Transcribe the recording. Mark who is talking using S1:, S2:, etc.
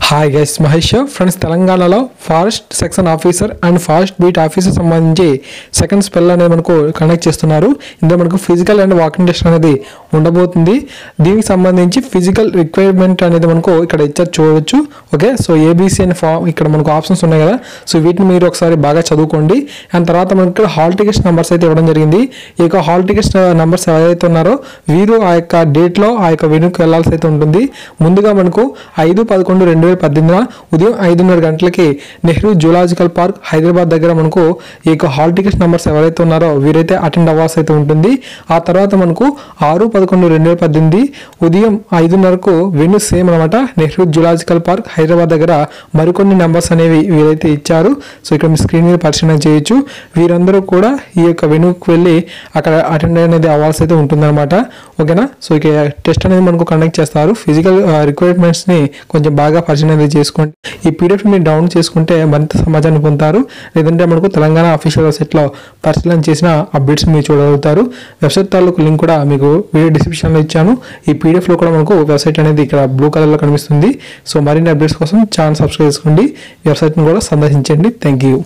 S1: Hi guys, Mahesh friends. తెలంగాణలో forest section officer and forest beat officer సంబంధించి second spell అనేది మనకు కండక్ట్ చేస్తున్నారు. ఇందులో మనకు ఫిజికల్ అండ్ వాకింగ్ టెస్ట్ అనేది ఉండబోతుంది. దీనికి సంబంధించి ఫిజికల్ రిక్వైర్మెంట్ అనేది మనకు ఇక్కడ ఇచ్చారు, చూడవచ్చు. ఓకే, సో ఏబీసీ అనే ఇక్కడ మనకు ఆప్షన్స్ ఉన్నాయి కదా, సో వీటిని మీరు ఒకసారి బాగా చదువుకోండి. అండ్ తర్వాత మనకి ఇక్కడ హాల్ టికెట్స్ నెంబర్స్ అయితే ఇవ్వడం జరిగింది. ఈ యొక్క హాల్ టికెట్స్ నెంబర్స్ ఎవరైతే ఉన్నారో వీరు ఆ యొక్క డేట్లో ఆ యొక్క వెనుక వెళ్లాల్సి అయితే ఉంటుంది. ముందుగా మనకు 5/11/2018 ఉదయం 5:30 గంటలకి నెహ్రూ జూలాజికల్ పార్క్ హైదరాబాద్ దగ్గర మనకు ఈ యొక్క హాల్ టికెట్స్ నెంబర్స్ ఎవరైతే ఉన్నారో వీరైతే అటెండ్ అవ్వాల్సి అయితే ఉంటుంది. ఆ తర్వాత మనకు 6/11/2018 ఉదయం 5:30కు వెన్యూ సేమ్ అనమాట, నెహ్రూ జూలాజికల్ పార్క్ హైదరాబాద్ దగ్గర మరికొన్ని నెంబర్స్ అనేవి వీరైతే ఇచ్చారు. సో ఇక్కడ మీ స్క్రీన్ మీద పరిశీలన చేయొచ్చు. వీరందరూ కూడా ఈ యొక్క వెన్యూకి వెళ్ళి అక్కడ అటెండ్ అనేది అవ్వాల్సి అయితే ఉంటుందన్నమాట. ఓకేనా, సో ఇక టెస్ట్ అనేది మనకు కండక్ట్ చేస్తారు. ఫిజికల్ రిక్వైర్మెంట్స్ని కొంచెం బాగా పరిశీలన చేసుకోండి. ఈ పీడిఎఫ్ మీరు డౌన్లోడ్ చేసుకుంటే మరింత సమాచారాన్ని పొందుతారు. లేదంటే మనకు తెలంగాణ అఫీషియల్ వెబ్సైట్లో పరిశీలన చేసిన అప్డేట్స్ మీరు చూడగలుగుతారు. వెబ్సైట్ తాలూకు లింక్ కూడా మీకు వీడియో డిస్క్రిప్షన్లో ఇచ్చాను. ఈ పీడిఎఫ్లో కూడా మనకు వెబ్సైట్ అనేది ఇక్కడ బ్లూ కలర్లో కనిపిస్తుంది. సో మరిన్ని అప్డేట్స్ కోసం ఛానల్ సబ్స్క్రైబ్ చేసుకోండి, వెబ్సైట్ని కూడా సందర్శించండి. Thank you.